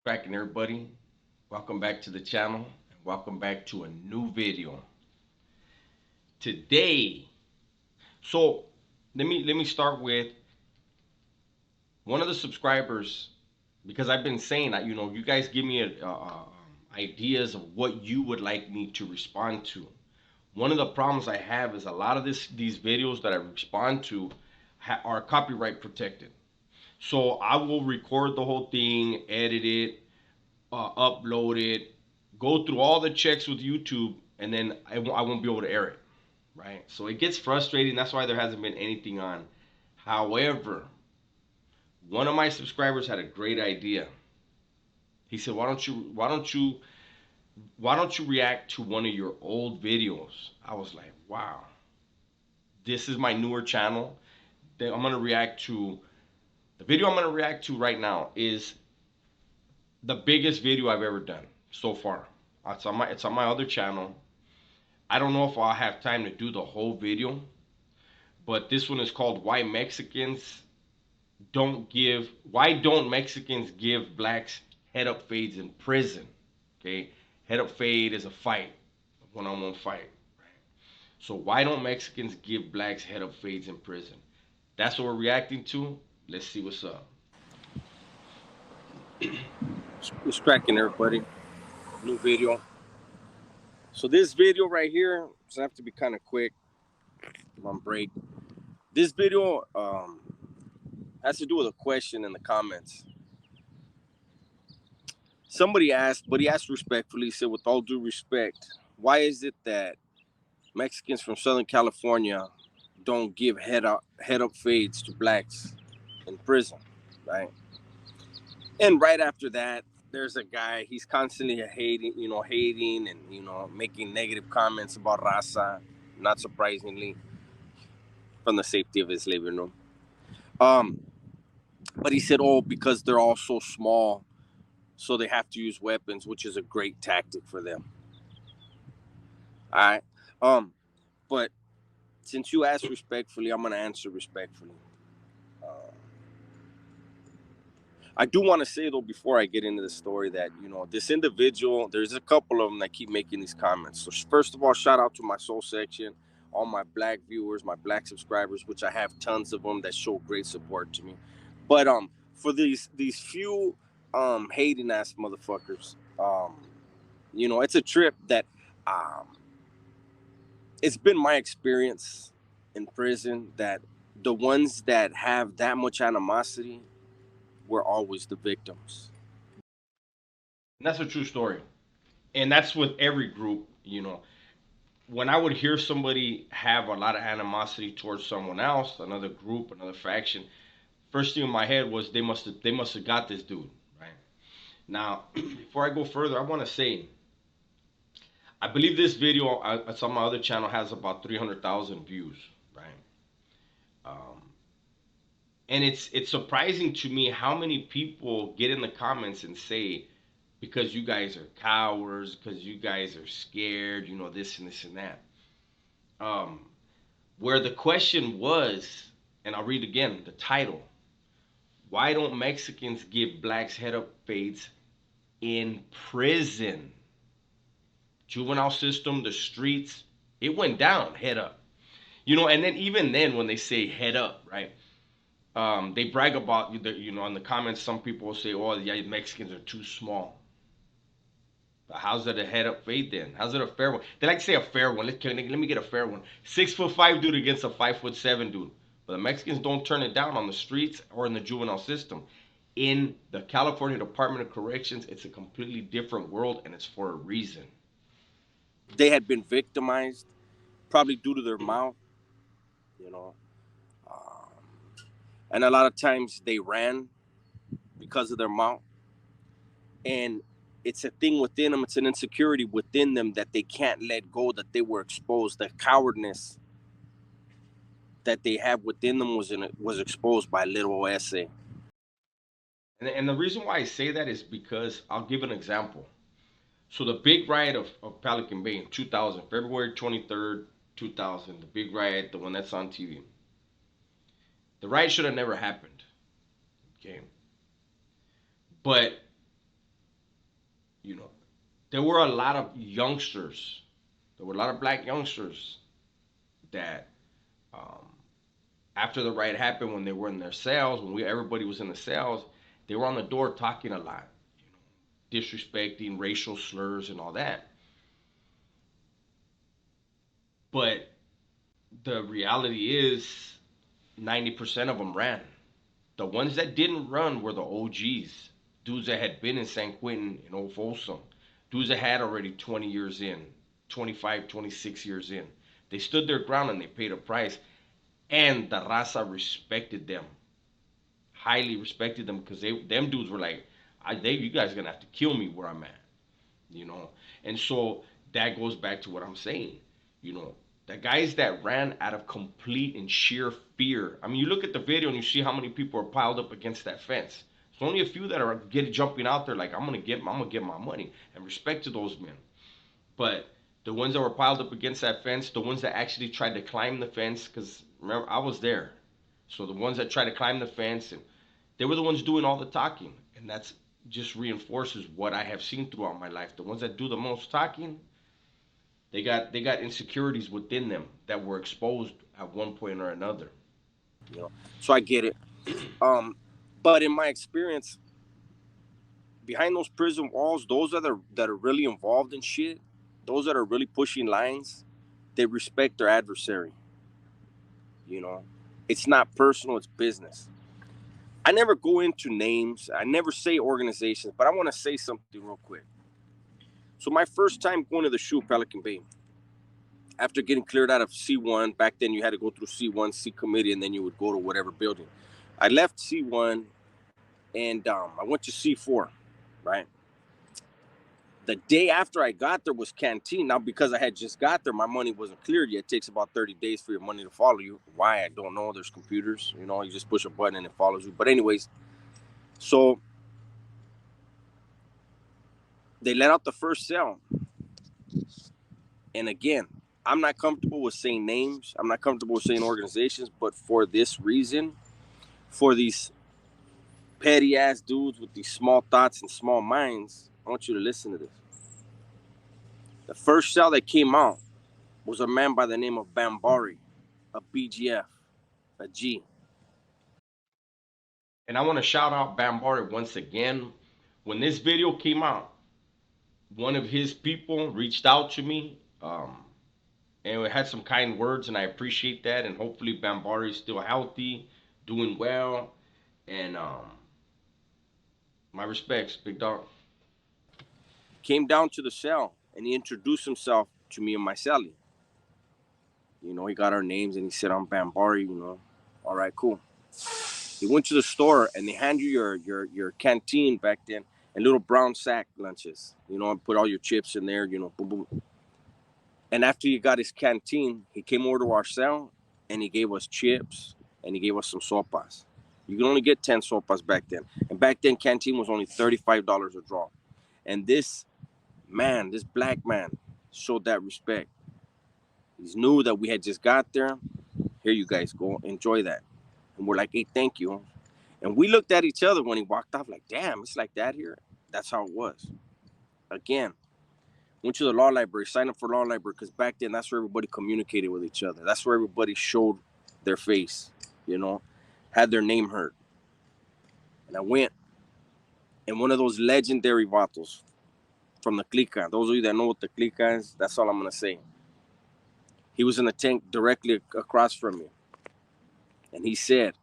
Cracking everybody. Welcome back to the channel and welcome back to a new video. Today, so let me start with one of the subscribers because I've been saying that you guys give me ideas of what you would like me to respond to. One of the problems I have is a lot of these videos that I respond to are copyright protected. So I will record the whole thing, edit it, upload it, go through all the checks with YouTube, and then I won't be able to air it, right? So it gets frustrating. That's why there hasn't been anything on. However, one of my subscribers had a great idea. He said, why don't you react to one of your old videos?" I was like, "Wow, this is my newer channel. I'm gonna react to the video I'm gonna react to right now is the biggest video I've ever done so far. It's on my other channel. I don't know if I'll have time to do the whole video, but this one is called Why don't Mexicans give blacks head up fades in prison? Okay? Head up fade is a fight, a one-on-one fight. So why don't Mexicans give blacks head up fades in prison? That's what we're reacting to. Let's see what's up. It's cracking, everybody. New video. So this video right here, it's gonna have to be kind of quick. I'm on break. This video has to do with a question in the comments. Somebody asked, but he asked respectfully. He said, "With all due respect, why is it that Mexicans from Southern California don't give head up fades to blacks in prison?" Right. And right after that, there's a guy. He's constantly hating and making negative comments about rasa. Not surprisingly, from the safety of his living room. Um, but he said, "Oh, because they're all so small, so they have to use weapons, which is a great tactic for them." All right. Um, but since you asked respectfully, I'm gonna answer respectfully. Uh, I do want to say though, before I get into the story, that this individual, there's a couple of them that keep making these comments. So first of all, shout out to my soul section, all my black viewers, my black subscribers, which I have tons of them that show great support to me. But for these few hating ass motherfuckers, it's a trip that um it's been my experience in prison that the ones that have that much animosity were always the victims. And that's a true story. And that's with every group. When I would hear somebody have a lot of animosity towards someone else, another group, another faction, first thing in my head was they must have got this dude, right? Now, before I go further, I want to say I believe this video it's on my other channel has about 300,000 views, right? Um, and it's surprising to me how many people get in the comments and say because you guys are cowards, because you guys are scared, this and this and that. Um, where the question was, and I'll read again the title: Why don't Mexicans give blacks head up fades in prison? Juvenile system, the streets, it went down head up. And then even then, when they say head up, right? They brag about in the comments. Some people will say, "Oh, yeah, Mexicans are too small." But how's it a head up fade then? How's it a fair one? They like to say a fair one. Let me get a fair one. 6'5" dude against a 5'7" dude. But the Mexicans don't turn it down on the streets or in the juvenile system. In the California Department of Corrections, it's a completely different world, and it's for a reason. They had been victimized, probably due to their mouth, you know, um, and a lot of times they ran because of their mouth. And it's a thing within them. It's an insecurity within them that they can't let go. That they were exposed. The cowardness that they have within them was exposed by little essay. And the reason why I say that is because I'll give an example. So the big riot of Pelican Bay in 2000, February 23rd, 2000, the big riot, the one that's on TV. The riot should have never happened. Okay. But there were a lot of youngsters. There were a lot of black youngsters that, um, after the riot happened, when they were in their cells, when everybody was in the cells, they were on the door talking a lot, disrespecting, racial slurs, and all that. But the reality is, 90% of them ran. The ones that didn't run were the OGs, dudes that had been in San Quentin and Old Folsom, dudes that had already 20 years in, 25, 26 years in. They stood their ground and they paid a price, and the rasa respected them, highly respected them, because them dudes were like, you guys are gonna have to kill me where I'm at, you know. And so that goes back to what I'm saying, you know, the guys that ran out of complete and sheer fear. I mean, you look at the video and you see how many people are piled up against that fence. There's only a few that are jumping out there like, I'm gonna get my money, and respect to those men. But the ones that were piled up against that fence, the ones that actually tried to climb the fence, because remember, I was there. So the ones that tried to climb the fence, and they were the ones doing all the talking, and that's just reinforces what I have seen throughout my life. The ones that do the most talking, they got insecurities within them that were exposed at one point or another. You know, so I get it. Um, but in my experience, behind those prison walls, those that are really involved in shit, those that are really pushing lines, they respect their adversary. You know, it's not personal; it's business. I never go into names. I never say organizations, but I want to say something real quick. So my first time going to the shoe, Pelican Bay, after getting cleared out of C1, back then you had to go through C1, C committee, and then you would go to whatever building. I left C1 and I went to C4, right? The day after I got there was canteen. Now, because I had just got there, my money wasn't cleared yet. It takes about 30 days for your money to follow you. Why? I don't know. There's computers, you just push a button and it follows you. But anyways, so they let out the first cell. And again, I'm not comfortable with saying names. I'm not comfortable with saying organizations, but for this reason, for these petty ass dudes with these small thoughts and small minds, I want you to listen to this. The first cell that came out was a man by the name of Babarbari, a BGF, a G. And I want to shout out Babarbari once again. When this video came out, one of his people reached out to me, and it had some kind words, and I appreciate that. And hopefully, Babarbari is still healthy, doing well, and my respects, big dog. Came down to the cell and he introduced himself to me and my cellie. He got our names and he said, I'm Babarbari. All right, cool. He went to the store and they hand you your canteen back then and little brown sack lunches. And put all your chips in there. Boom, boom. And after he got his canteen, he came over to our cell and he gave us chips and he gave us some sopas. You could only get 10 sopas back then. And back then, canteen was only $35 a draw. And this black man, showed that respect. He knew that we had just got there. Here you guys go, enjoy that. And we're like, hey, thank you. And we looked at each other when he walked off like, damn, it's like that here. That's how it was. Again, went to the law library, signed up for law library, because back then that's where everybody communicated with each other. That's where everybody showed their face, had their name heard. And I went, and one of those legendary vatos from the Clica, those of you that know what the Clica is, that's all I'm going to say. He was in the tank directly across from me. And he said,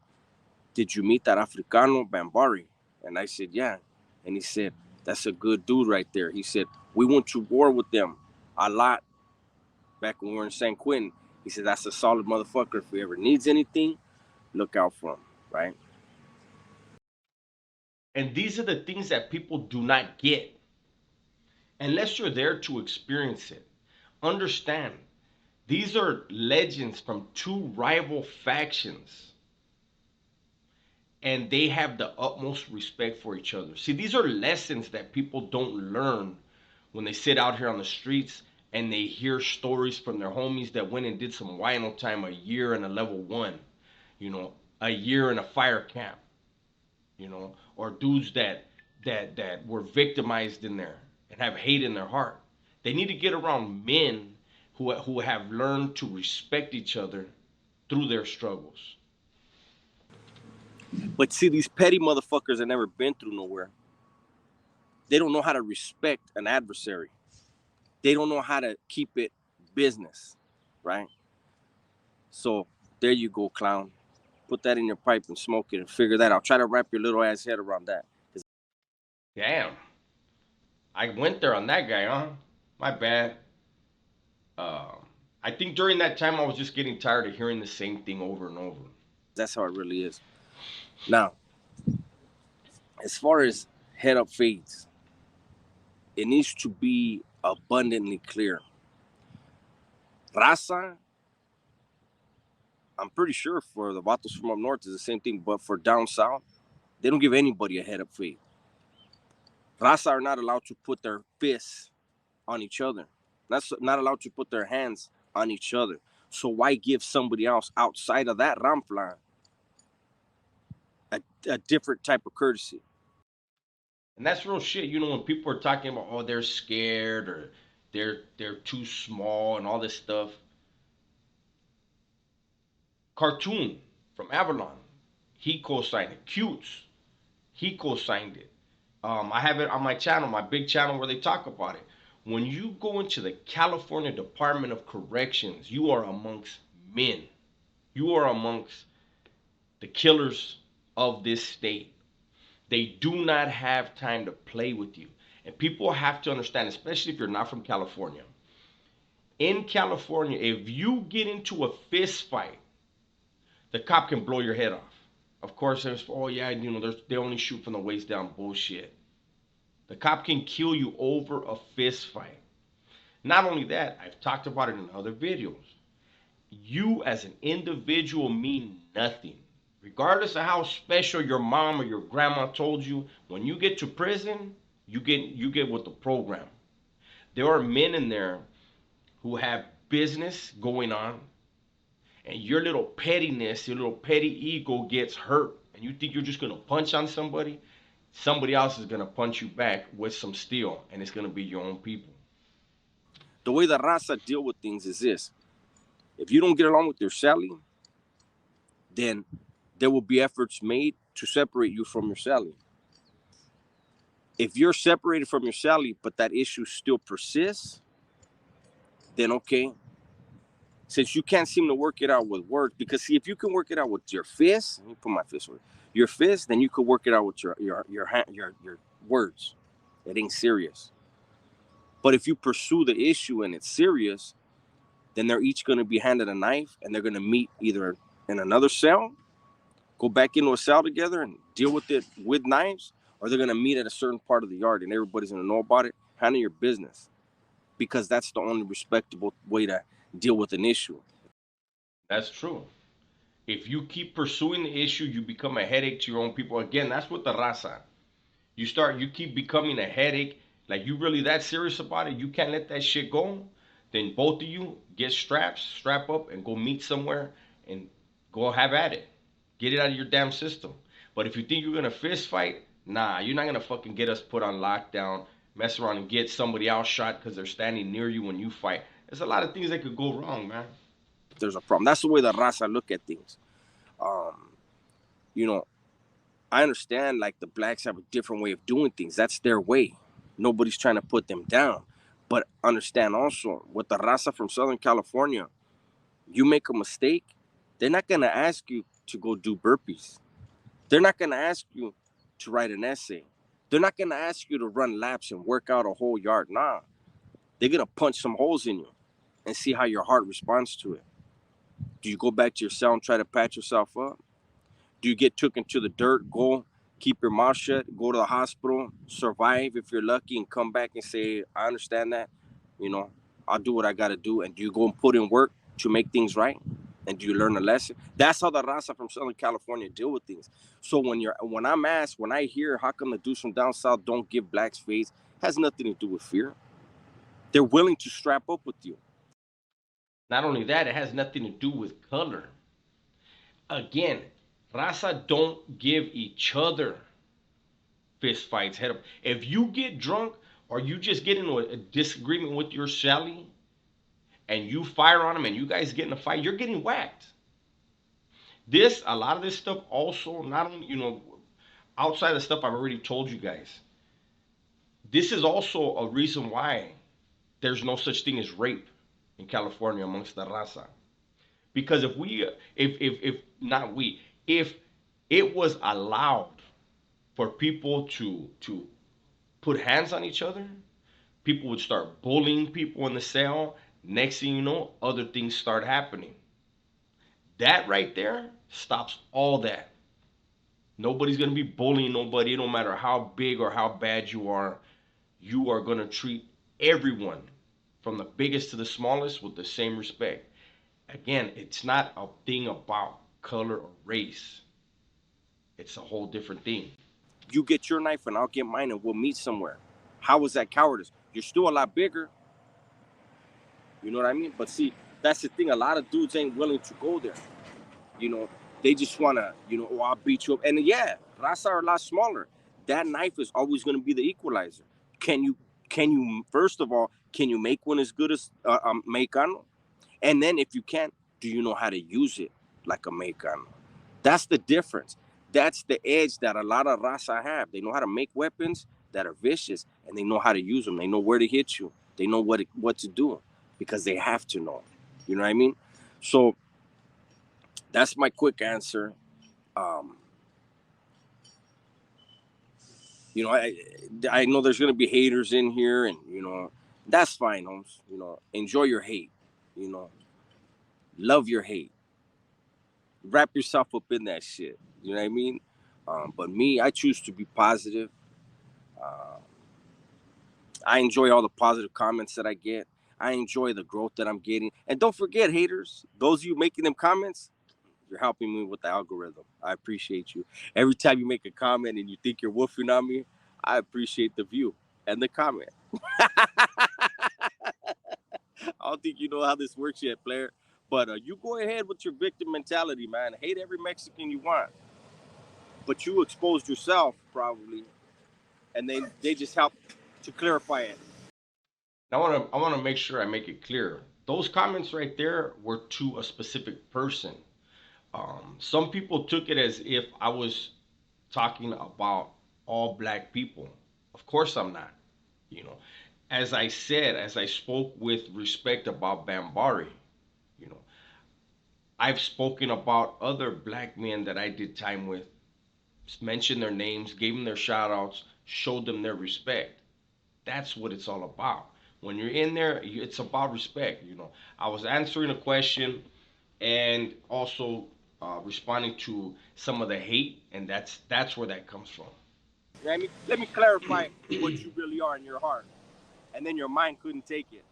did you meet that Africano Babarbari? And I said, yeah. And he said, that's a good dude right there. He said, we went to war with them a lot back when we were in San Quentin. He said, that's a solid motherfucker. If he ever needs anything, look out for him, right? And these are the things that people do not get unless you're there to experience it. Understand, these are legends from two rival factions, and they have the utmost respect for each other. See, these are lessons that people don't learn when they sit out here on the streets and they hear stories from their homies that went and did some wino time, a year in a level one, you know, a year in a fire camp, or dudes that were victimized in there. and have hate in their heart. They need to get around men who have learned to respect each other through their struggles. But see, these petty motherfuckers that never been through nowhere, they don't know how to respect an adversary. They don't know how to keep it business, right? So there you go, clown. Put that in your pipe and smoke it and figure that out. Try to wrap your little ass head around that. Damn, I went there on that guy, huh? My bad. Uh, I think during that time I was just getting tired of hearing the same thing over and over. That's how it really is. Now, as far as head up fades, it needs to be abundantly clear. Rasa, I'm pretty sure for the Vatos from up north is the same thing, but for down south, they don't give anybody a head up fade. Rasa are not allowed to put their fists on each other. That's not allowed to put their hands on each other. So why give somebody else outside of that rampla a different type of courtesy? And that's real shit. You know, when people are talking about, oh, they're scared or they're too small and all this stuff. Cartoon from Avalon, he co-signed it. Cutes, he co-signed it. I have it on my channel, my big channel, where they talk about it. When you go into the California Department of Corrections, you are amongst men. You are amongst the killers of this state. They do not have time to play with you. And people have to understand, especially if you're not from California. In California, if you get into a fist fight, the cop can blow your head off. Of course, there's, oh yeah, you know, they only shoot from the waist down. Bullshit. The cop can kill you over a fist fight. Not only that, I've talked about it in other videos. You as an individual mean nothing. Regardless of how special your mom or your grandma told you, when you get to prison, you get with the program. There are men in there who have business going on, and your little pettiness, your little petty ego gets hurt, and you think you're just gonna punch on somebody. Somebody else is gonna punch you back with some steel, and it's gonna be your own people. The way the raza deal with things is this. If you don't get along with your Sally, then there will be efforts made to separate you from your Sally. If you're separated from your Sally, but that issue still persists, then okay. Since you can't seem to work it out with words, because see, if you can work it out with your fist, let me put my fist with your fist, then you could work it out with your words. It ain't serious. But if you pursue the issue and it's serious, then they're each going to be handed a knife and they're going to meet either in another cell, go back into a cell together and deal with it with knives, or they're going to meet at a certain part of the yard and everybody's going to know about it. Handle your business, because that's the only respectable way to deal with an issue. That's true. If you keep pursuing the issue, you become a headache to your own people. Again, that's what the raza. You keep becoming a headache. Like you really that serious about it, you can't let that shit go. Then both of you get straps, strap up, and go meet somewhere and go have at it. Get it out of your damn system. But if you think you're gonna fist fight, nah, you're not gonna fucking get us put on lockdown, mess around and get somebody else shot because they're standing near you when you fight. There's a lot of things that could go wrong, man. There's a problem. That's the way the raza look at things. Um, you know, I understand like the blacks have a different way of doing things. That's their way. Nobody's trying to put them down. But understand also, with the raza from Southern California, you make a mistake, they're not going to ask you to go do burpees. They're not going to ask you to write an essay. They're not going to ask you to run laps and work out a whole yard. Nah, they're going to punch some holes in you and see how your heart responds to it. Do you go back to your cell and try to patch yourself up? Do you get taken to the dirt, go keep your mouth shut, go to the hospital, survive if you're lucky, and come back and say, I understand that, you know, I'll do what I got to do. And do you go and put in work to make things right? And do you learn a lesson? That's how the raza from Southern California deal with things. So when I'm asked, when I hear how come the dudes from down south don't give blacks face, has nothing to do with fear. They're willing to strap up with you. Not only that, it has nothing to do with color. Again, raza don't give each other fist fights head up. If you get drunk, Or you just get into a disagreement with your Shelly and you fire on him and you guys get in a fight, you're getting whacked. A lot of this stuff also, not only, outside of the stuff I've already told you guys, this is also a reason why there's no such thing as rape in California amongst the raza. Because if not we, if it was allowed for people to put hands on each other, people would start bullying people in the cell. Next thing you know, other things start happening. That right there stops all that. Nobody's gonna be bullying nobody, no matter how big or how bad you are. You are gonna treat everyone, from the biggest to the smallest, with the same respect. Again, it's not a thing about color or race. It's a whole different thing. You get your knife and I'll get mine and we'll meet somewhere. How is that cowardice? You're still a lot bigger. You know what I mean? But see, that's the thing. A lot of dudes ain't willing to go there. You know, they just want to, oh, I'll beat you up. And yeah, raza are a lot smaller. That knife is always going to be the equalizer. Can you, first of all, can you make one as good as Mexicano? And then if you can't, do you know how to use it like a Mexicano? That's the difference. That's the edge that a lot of raza have. They know how to make weapons that are vicious, and they know how to use them. They know where to hit you. They know what to do because they have to know. You know what I mean? So that's my quick answer. Um, I know there's gonna be haters in here, and that's fine, Holmes. Enjoy your hate. You know, love your hate. Wrap yourself up in that shit. You know what I mean? But me, I choose to be positive. Uh, I enjoy all the positive comments that I get. I enjoy the growth that I'm getting. And don't forget, haters, those of you making them comments, you're helping me with the algorithm. I appreciate you. Every time you make a comment and you think you're woofing on me, I appreciate the view and the comment. I don't think you know how this works yet, player. But you go ahead with your victim mentality, man. Hate every Mexican you want. But you exposed yourself, probably. And they just help to clarify it. I want to make sure I make it clear. Those comments right there were to a specific person. Some people took it as if I was talking about all black people. Of course, I'm not. You know, as I said, as I spoke with respect about Bambari, you know, I've spoken about other black men that I did time with, mentioned their names, gave them their shout outs, showed them their respect. That's what it's all about. When you're in there, it's about respect. I was answering a question and also responding to some of the hate, and that's where that comes from. You know what I mean? Let me clarify what you really are in your heart. And then your mind couldn't take it.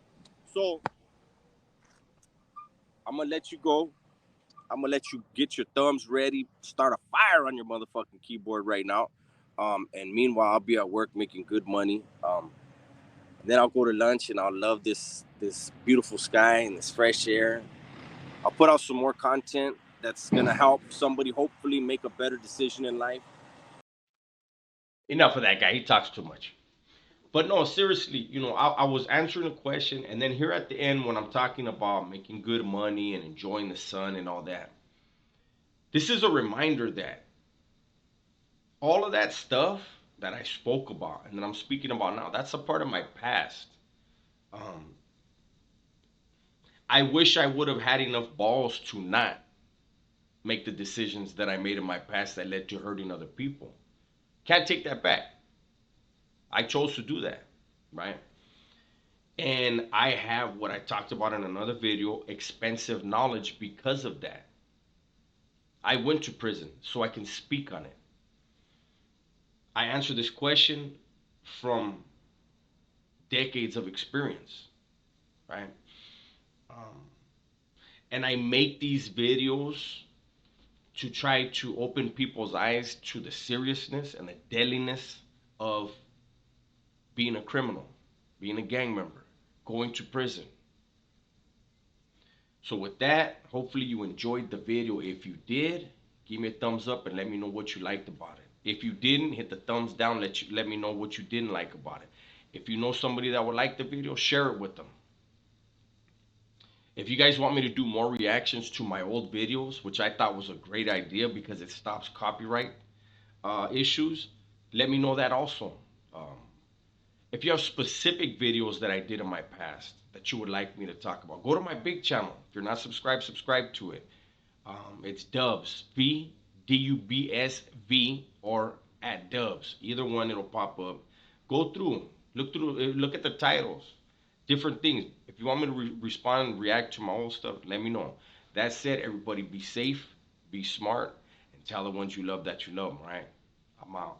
So I'm gonna let you go. I'm gonna let you get your thumbs ready, start a fire on your motherfucking keyboard right now. And meanwhile, I'll be at work making good money. Then I'll go to lunch and I'll love this beautiful sky and this fresh air. I'll put out some more content that's gonna help somebody hopefully make a better decision in life. Enough of that guy. He talks too much. But no, seriously, I was answering a question, and then here at the end, when I'm talking about making good money and enjoying the sun and all that, this is a reminder that all of that stuff that I spoke about and that I'm speaking about now, that's a part of my past. Um, I wish I would have had enough balls to not make the decisions that I made in my past that led to hurting other people. Can't take that back. I chose to do that, right? And I have what I talked about in another video, expensive knowledge because of that. I went to prison so I can speak on it. I answer this question from decades of experience, right? Um, and I make these videos to try to open people's eyes to the seriousness and the deadliness of being a criminal, being a gang member, going to prison. So with that, hopefully you enjoyed the video. If you did, give me a thumbs up and let me know what you liked about it. If you didn't, hit the thumbs down. Let me know what you didn't like about it. If you know somebody that would like the video, share it with them. If you guys want me to do more reactions to my old videos, which I thought was a great idea because it stops copyright issues, let me know that also. Um, if you have specific videos that I did in my past that you would like me to talk about, go to my big channel. If you're not subscribed, subscribe to it. It's Dubs, Dubsv, or at Dubs. Either one, it'll pop up. Go through, look at the titles, different things. If you want me to respond and react to my old stuff, let me know. That said, everybody be safe, be smart, and tell the ones you love that you love them, right? I'm out.